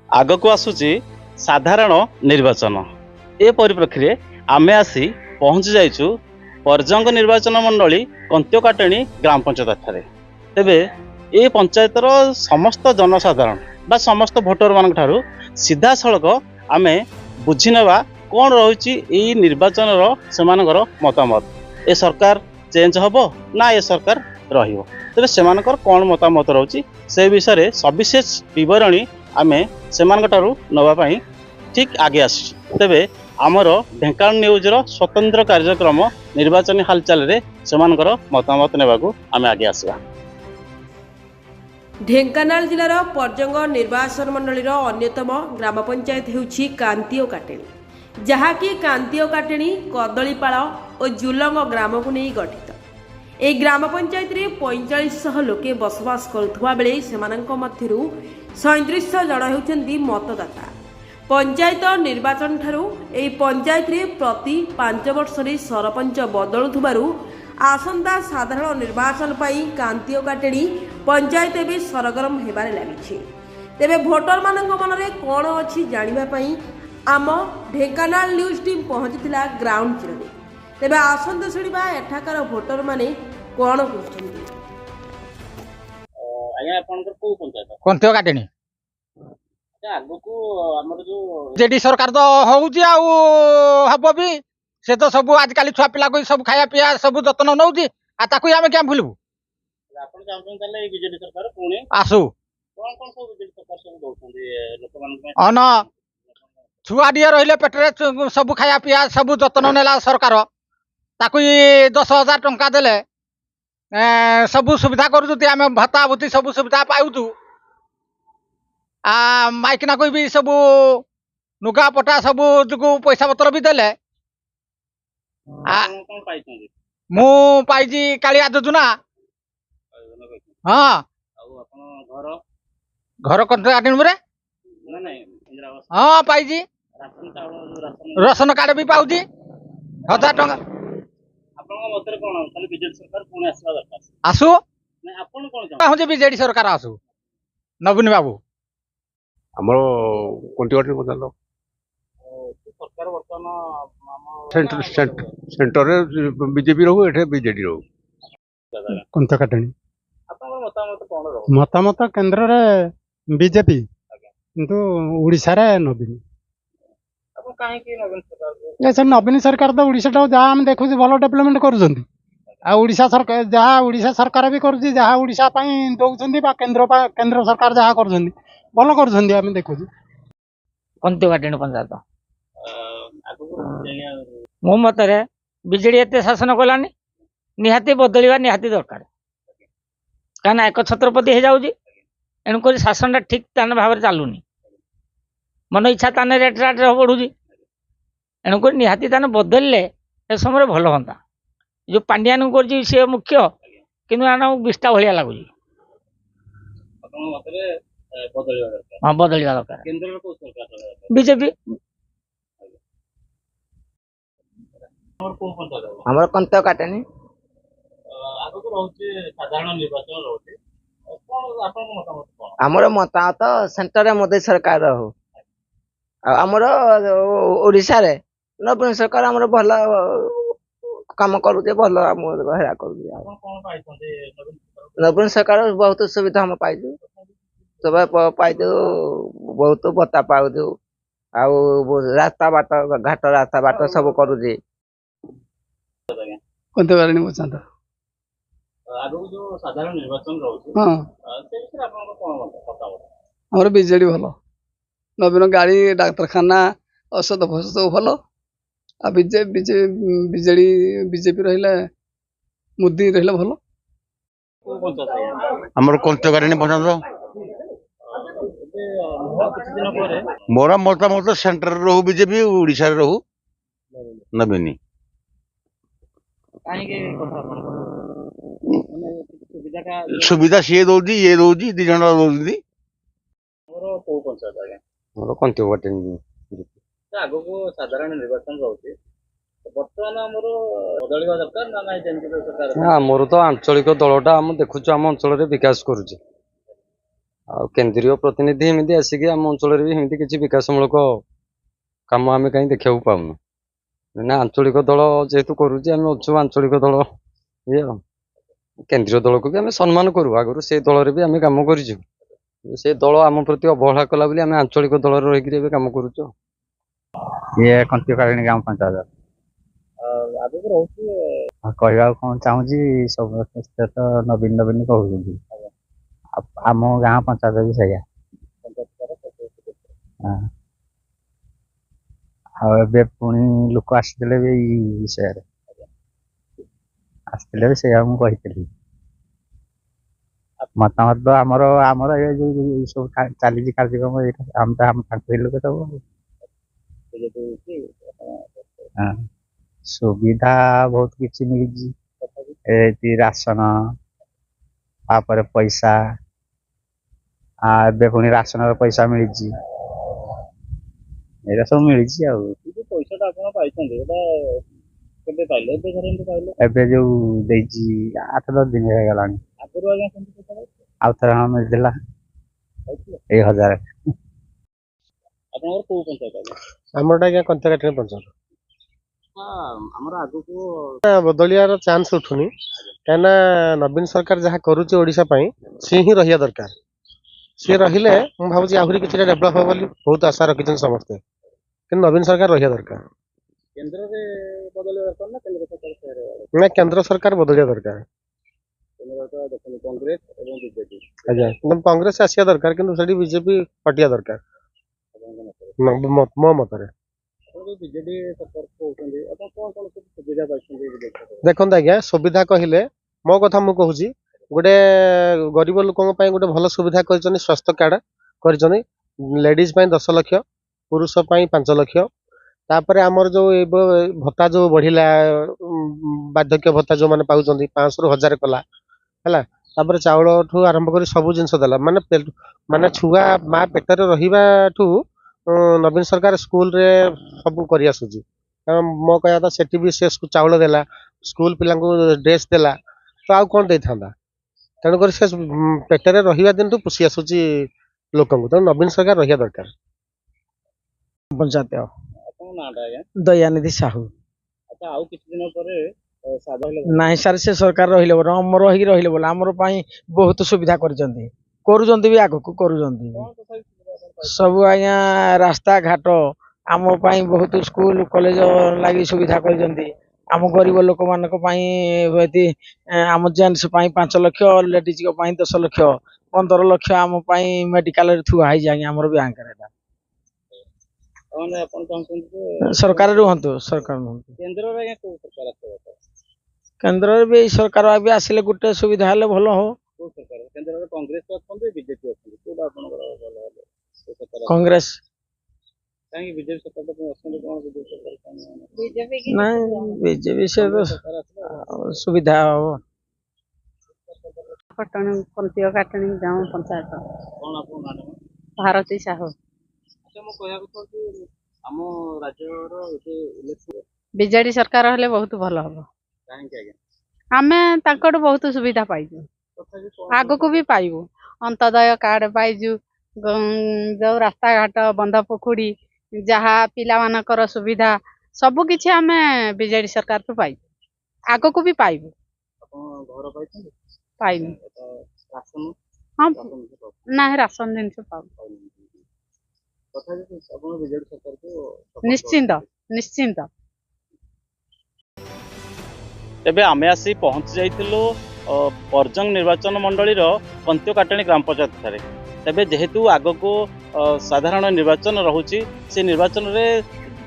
आगक आसूची साधारण निर्वाचन ए परिप्रेक्षी आमे आसी पहुंची जाइछु परजंग निर्वाचन मंडली कंत्योकाटणी ग्राम पंचायत ठारे। तेबे ए पंचायतर समस्त जनसाधारण बा समस्त भोटर मान ठारू सीधा सड़क आमे बुझी नेबा कौन रही निर्वाचन सेमानकर मतामत ए सरकार चेंज हबो ना ए सरकार रहिबो। तेबे सेमानकर कौन मतामत रही से विषय सविशेष विवरणी आमे सेमानकटारू नवा पाई ठीक आगे आसी। तेबे आमर ढेंकानाल न्यूज रो स्वतंत्र कार्यक्रम निर्वाचन हालचाल रे सेमानकर मतामत नेबाकू आमे आगे आसीबा। ढेंकानाल जिलार परजंग निर्वाचन मंडलीर अन्यतम ग्राम पंचायत हेउछि कांतिओकाटेणी, जहाँकि कांतिओकाटेणी कदलीपाଳ और जुलंग ग्राम को नहीं गठित। ए ग्राम पंचायत रे 4500 लोके बसवास करुवा बेले सेमानंक मध्यरु 37 जन हेउछन्ती मतदाता। पंचायत निर्वाचन ठारू ए पंचायत रे प्रति 5 वर्ष रे सरपंच बदलुथबारु आसंता साधारण निर्वाचन पाई कांतिओकाटेणी पंचायत एवं सरगरम हेबारे लागिछि। तेबे भोटर मानक मनरे कोन अछि जानिबा पाई आम ढेंकानाल न्यूज टीम पहुंचीला ग्राउंड जीरो रे। तेबे आसंता सुनिबा एठाकार भोटर माने कोन कहउछन्ती। आया आपनकर को पंचायत कंत्योकाटेणी आगको हमर जो जेडी सरकार तो होउची आ हबो भी से तो सब आजकल छुआ पिला को सब खाया पिया सब जतन नौची आ ताकू आमे क्या भूलबू। आपण चाहछन तले बीजेडी सरकार पुणे आसु कोन कोन सब बीजेडी सरकार सब दोछन्ती लोक मान अन छुआ डिए रहिले पेटरे सब खाया पिया सब जतन नेला सरकार ताकू 10,000 टंका देले सब सुविधा करूती आमे भत्ता भुती सब सुविधा पाउतु आ माइकना कोई भी सब नुगा पटा सब जो पैसा पत्र भी देले कोन पाइछन्ती मु पाइजी कालिया योजना। हाँ घर घर कंत्योकाटेणी रे ना नहीं इंदिरा आवास हाँ पाइजी राशन चावल राशन कार्ड भी पाउजी 1000 टंका। आपन मतरे कोन खाली बीजेडी सरकार पुणे आसवा दरकार आसु नहीं आपन कोन चाहछन हूँ बीजेडी सरकार आसु नवीन बाबू आमर कंत्योकाटेणी पचार सरकार वर्तमान सेंटर बीजेपी रहू एठे बीजेडी रहू कंत्योकाटेणी आपन मतामत कोन रहो मतामत केन्द्र रे बीजेपी किंतु ओडिशा रे नवीन। आपन काहे की नवीन सरकार ए से नवीन सरकार तो ओडिशा टा जहाँ हम देखु भल डेवलपमेंट करुछंती आ ओडिशा सरकार जहाँ ओडिशा सरकार भी करुछि जहाँ ओडिशा पई दउछंती बा केंद्र सरकार जहाँ करुछंती भल करुछंती हम देखु। कंत्योकाटेणी पंचायत आगको मो मतरे बीजेडी एते शासन कलानी निहाती बदलिबा निहाती दरकार कारण एक छत्रपति हो जाऊँगी एणुक शासन ठीक तान भाव चलुनी मन इच्छा तान रेट राट बढ़ुची एणुक निहाती तान बदलले ए समय भल हाँ जो पांड्यान कर सी मुख्य कि बिस्टा भाया लगुच आपन मतरे बदलिबा दरकार हाँ बदलवा दरकार केंद्र रे को सरकार बीजेपी और को पंचायत हमर कंत्योकाटेणी आगको रहउछि साधारण निर्वाचन रहउछि कोन आपन मतामत कोन हमर मतामत सेंटर मोदी सरकार हो हमर ओडिशा रे नवीन सरकार हमर भल काम करूचे भल हेरा करूचे। आपन कोन पाइछन्ती नवीन सरकार बहुत सुविधा हम पाइजु सब पाइजु बहुत भत्ता पाउजु आ रास्ता बाट घाट रास्ता बाट सब करूचे। कंत्योकाटेणी पचार आगको जो साधारण निर्वाचन रहउछि हाँ से विषय आपन कोन मतामत हमर बीजेडी भल नवीन गाड़ी डाक्तरखाना औषध फौषध भल आ बीजेडी बीजेपी रहिले मोदी रहिले भल। को पंचायत आमर कंत्योकाटेणी पचार एबे किछि दिन परे मोर मतामत सेंटर रहू बीजेपी ओडिशा रे रहू नवीन काहे के কথা आपन माने सुविधा का सुविधा सी दौजी ये दौजी दी जन दौजी मोर को पंचायत आगे मोर कंत्योकाटेणी आगको साधारण निर्वाचन रहउछि बर्तमान हमरो बदलिबा दरकार ना नाही जेंति सरकार मोर तो आंचलिक दलटा आम देखुଛୁ आम अंचल विकास करुचे ଆଉ କେନ୍ଦ୍ରୀୟ ପ୍ରତିନିଧି ଏମିତି ଆସିକି ଆମ ଅଞ୍ଚଳରେ ବି ଏମିତି କିଛି ବିକାଶମୂଳକ କାମ ଆମେ କାହିଁ ଦେଖିବାକୁ ପାଉନୁ। ନା ଆଞ୍ଚଳିକ ଦଳ ଯେହେତୁ କରୁଛି ଆମେ ଅଛୁ ଆଞ୍ଚଳିକ ଦଳ ଇଏ ଆଉ କେନ୍ଦ୍ରୀୟ ଦଳକୁ ବି ଆମେ ସମ୍ମାନ କରୁ, ଆଗରୁ ସେ ଦଳରେ ବି ଆମେ କାମ କରିଛୁ। ସେ ଦଳ ଆମ ପ୍ରତି ଅବହେଳା କଲା ବୋଲି ଆମେ ଆଞ୍ଚଳିକ ଦଳରେ ରହିକିରି ଏବେ କାମ କରୁଛୁ। ଇଏ କଣ୍ଟିକାଳିନୀ ଗ୍ରାମ ପଞ୍ଚାୟତ ଆଗକୁ ରହୁଛି କହିବାକୁ କଣ ଚାହୁଁଛି, ସବୁ ତ ନବୀନ ନବୀନ କହୁଛନ୍ତି। ଆମ ଗାଁ ପଞ୍ଚାୟତ ବି ସେଇଆ। ହଁ। ଆଉ ଏବେ ପୁଣି ଲୋକ ଆସିଥିଲେ ବି ଏଇ ବିଷୟରେ ଆସିଥିଲେ ବି ସେଇଆ ମୁଁ କହିଥିଲି। ମତାମତ ତ ଆମର ଏ ଯୋଉ ସବୁ ଚାଲିଛି କାର୍ଯ୍ୟକ୍ରମ ଏଇଟା ଆମ ତାଙ୍କୁ ଲୋକ ସବୁ। ହଁ। ସୁବିଧା ବହୁତ କିଛି ମିଳିଛି, ଏଠି ରାସନ, ତାପରେ ପଇସା, ଏବେ ପୁଣି ରାସନର ପଇସା ମିଳିଛି, ଏଇଟା ସବୁ ମିଳିଛି ଆଉ। ପଇସାଟା ଆପଣ ପାଇଛନ୍ତି, ଏଇଟା କେବେ ପାଇଲେ? ଏବେ ଧର ଏମିତି ପାଇଲେ? ଏବେ ଯୋଉ ଦେଇଛି 8-10 ଦିନ ହେଇଗଲାଣି। ଆଗରୁ ଆଜ୍ଞା କେମିତି ପଇସା ପାଇଥିଲେ? ଆଉ ଥରେ ହଁ ମିଳିଥିଲା ଏଇ 1000। ଆପଣଙ୍କର କୋଉ ପଞ୍ଚାୟତ ଆଜ୍ଞା? ଆମରଟା ଆଜ୍ଞା କଣ୍ଟିକାଟିଣୀ ପଞ୍ଚାୟତ। ଆମର ଆଗକୁ ବଦଳିବାର ଚାନ୍ସ ଉଠୁନି, କାହିଁକିନା ନବୀନ ସରକାର ଯାହା କରୁଛି ଓଡ଼ିଶା ପାଇଁ ସିଏ ହିଁ ରହିବା ଦରକାର। ସିଏ ରହିଲେ ମୁଁ ଭାବୁଛି ଆହୁରି କିଛିଟା ଡେଭଲପ ହବ ବୋଲି ବହୁତ ଆଶା ରଖିଛନ୍ତି ସମସ୍ତେ, କିନ୍ତୁ ନବୀନ ସରକାର ରହିବା ଦରକାର। କେନ୍ଦ୍ରରେ ବଦଳିବା ଦରକାର ନା କେନ୍ଦ୍ର ସରକାର? ନା, କେନ୍ଦ୍ର ସରକାର ବଦଳିବା ଦରକାର। ଦେଖନ୍ତୁ କଂଗ୍ରେସ ଏବଂ ବିଜେପି, ଆଜ୍ଞା, କିନ୍ତୁ କଂଗ୍ରେସ ଆସିବା ଦରକାର, କିନ୍ତୁ ସେଠି ବିଜେପି ହଟିବା ଦରକାର ମୋ ମତରେ। ବିଜେଡି ସରକାର କହୁଛନ୍ତି, ଆପଣ କଣ କଣ ସବୁ ସୁବିଧା ପାଇଛନ୍ତି? ଦେଖନ୍ତୁ ଆଜ୍ଞା, ସୁବିଧା କହିଲେ ମୋ କଥା ମୁଁ କହୁଛି, ଗୋଟେ ଗରିବ ଲୋକଙ୍କ ପାଇଁ ଗୋଟେ ଭଲ ସୁବିଧା କରିଛନ୍ତି, ସ୍ୱାସ୍ଥ୍ୟ କାର୍ଡ କରିଛନ୍ତି। ଲେଡିଜ ପାଇଁ 10 ଲକ୍ଷ, ପୁରୁଷ ପାଇଁ 5 ଲକ୍ଷ। ତାପରେ ଆମର ଯୋଉ ଭତ୍ତା ଯୋଉ ବଢିଲା, ବାର୍ଦ୍ଧକ୍ୟ ଭତ୍ତା ଯୋଉମାନେ ପାଉଛନ୍ତି 500ରୁ 1000 କଲା ହେଲା। ତାପରେ ଚାଉଳଠୁ ଆରମ୍ଭ କରି ସବୁ ଜିନିଷ ଦେଲା, ମାନେ ଛୁଆ ମା ପେଟରେ ରହିବାଠୁ ନବୀନ ସରକାର ସ୍କୁଲରେ ସବୁ କରି ଆସୁଛି। ମୋ କହିବା କଥା, ସେଠି ବି ସେ ଚାଉଳ ଦେଲା, ସ୍କୁଲ ପିଲାଙ୍କୁ ଡ୍ରେସ୍ ଦେଲା, ତ ଆଉ କଣ ଦେଇଥାନ୍ତା? ତେଣୁକରି ସେ ପେଟରେ ରହିବା ଦିନଠୁ ପୋଷି ଆସୁଛି ଲୋକଙ୍କୁ, ତେଣୁ ନବୀନ ସରକାର ରହିବା ଦରକାର। ପଞ୍ଚାୟତ ଆପଣଙ୍କ ନାଁଟା ଆଜ୍ଞା? ଦୟାନିଧି ସାହୁ। ଆଚ୍ଛା, ଆଉ କିଛି ଦିନ ପରେ ନାଇଁ ସାର୍, ସେ ସରକାର ରହିଲେ ବୋଲ, ଆମର ହେଇକି ରହିଲେ ବୋଲ ଆମର ପାଇଁ ବହୁତ ସୁବିଧା କରୁଛନ୍ତି ବି, ଆଗକୁ କରୁଛନ୍ତି ସବୁ ଆଜ୍ଞା। ରାସ୍ତା ଘାଟ ଆମ ପାଇଁ ବହୁତ, ସ୍କୁଲ କଲେଜ ଲାଗି ସୁବିଧା କରିଛନ୍ତି। ଆମ ଗରିବ ଲୋକମାନଙ୍କ ପାଇଁ ଆମ ଜେଣ୍ଟସ ପାଇଁ 5 ଲକ୍ଷ, ଲେଡିଜଙ୍କ ପାଇଁ 10 ଲକ୍ଷ, 15 ଲକ୍ଷ ଆମ ପାଇଁ ମେଡିକାଲରେ ଥୁଆ ହେଇଛି ଆଜ୍ଞା ଆମର ବ୍ୟାଙ୍କରେ। ଆପଣ ଚାହୁଁଛନ୍ତି ଯେ ସରକାର ରୁହନ୍ତୁ, ସରକାର ରୁହନ୍ତୁ। କେନ୍ଦ୍ରରେ ଆଜ୍ଞା କୋଉ ସରକାର ଆସିବ? କେନ୍ଦ୍ରରେ ବି ଏଇ ସରକାର ବି ଆସିଲେ ଗୋଟେ ସୁବିଧା ହେଲେ ଭଲ ହବ। କୋଉ ସରକାର? କେନ୍ଦ୍ରରେ କଂଗ୍ରେସ ଅଛନ୍ତି, ବିଜେପି ଅଛନ୍ତି, କୋଉଟା ଆପଣଙ୍କର ଭଲ ହେଲେ? କଂଗ୍ରେସ। କାହିଁକି ବିଜେପି ସରକାର ତ ଅଛନ୍ତି? କଣ ବିଜେପି ସରକାର ନାଇଁ, ବିଜେପି ସେ ସୁବିଧା ହବ। କଣ୍ଟିକାଟିଣୀ ଗ୍ରାମ ପଞ୍ଚାୟତ। କଣ ଆପଣଙ୍କ ନାଁ? ଭାରତୀ ସାହୁ। ମୁଁ କହିବାକୁ ଚାହୁଁଛି, ଆମ ରାଜ୍ୟର ବିଜେଡି ସରକାର ହେଲେ ବହୁତ ଭଲ ହବ। କାହିଁକି ଆଜ୍ଞା? ଆମେ ତାଙ୍କଠୁ ବହୁତ ସୁବିଧା ପାଇଛୁ, ଆଗକୁ ବି ପାଇବୁ। ଅନ୍ତୋଦୟ କାର୍ଡ ପାଇଛୁ, ଯୋଉ ରାସ୍ତାଘାଟ, ବନ୍ଧ ପୋଖରୀ, ଯାହା ପିଲାମାନଙ୍କର ସୁବିଧା, ସବୁ କିଛି ଆମେ ବିଜେଡି ସରକାରଠୁ ପାଇଛୁ, ଆଗକୁ ବି ପାଇବୁ। ଆପଣ ଘର ପାଇଛନ୍ତି? ପାଇନୁ। ରାସନ? ହଁ, ନାହିଁ, ରାସନ ଜିନିଷ ପାଉନୁ। ତଥାପି ଆପଣ ବିଜେଡି ସରକାରକୁ ନିଶ୍ଚିନ୍ତ, ନିଶ୍ଚିନ୍ତ। ଏବେ ଆମେ ଆସି ପହଞ୍ଚି ଯାଇଥିଲୁ ପର୍ଜଙ୍ଗ ନିର୍ବାଚନ ମଣ୍ଡଳୀର କନ୍ତିକାଟିଣୀ ଗ୍ରାମ ପଞ୍ଚାୟତ ଠାରେ। ତେବେ ଯେହେତୁ ଆଗକୁ ସାଧାରଣ ନିର୍ବାଚନ ରହୁଛି, ସେ ନିର୍ବାଚନରେ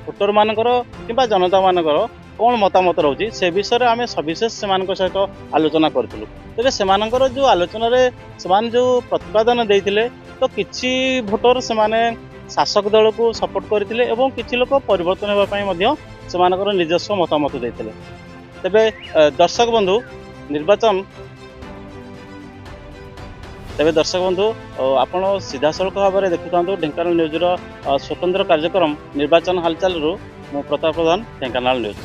ଭୋଟର ମାନଙ୍କର କିମ୍ବା ଜନତା ମାନଙ୍କର କ'ଣ ମତାମତ ରହୁଛି ସେ ବିଷୟରେ ଆମେ ସବିଶେଷ ସେମାନଙ୍କ ସହିତ ଆଲୋଚନା କରିଥିଲୁ। ତେବେ ସେମାନଙ୍କର ଯେଉଁ ଆଲୋଚନାରେ ସେମାନେ ଯେଉଁ ପ୍ରତିପାଦନ ଦେଇଥିଲେ, ତ କିଛି ଭୋଟର ସେମାନେ ଶାସକ ଦଳକୁ ସପୋର୍ଟ କରିଥିଲେ ଏବଂ କିଛି ଲୋକ ପରିବର୍ତ୍ତନ ହେବା ପାଇଁ ମଧ୍ୟ ସେମାନଙ୍କର ନିଜସ୍ୱ ମତାମତ ଦେଇଥିଲେ। ତେବେ ଦର୍ଶକ ବନ୍ଧୁ ଆପଣ ସିଧାସଳଖ ଭାବରେ ଦେଖୁଥାନ୍ତୁ ଢେଙ୍କାନାଳ ନ୍ୟୁଜ୍ର ସ୍ୱତନ୍ତ୍ର କାର୍ଯ୍ୟକ୍ରମ ନିର୍ବାଚନ ହାଲଚାଲରୁ। ମୁଁ ପ୍ରତାପ ପ୍ରଧାନ, ଢେଙ୍କାନାଳ ନ୍ୟୁଜ୍।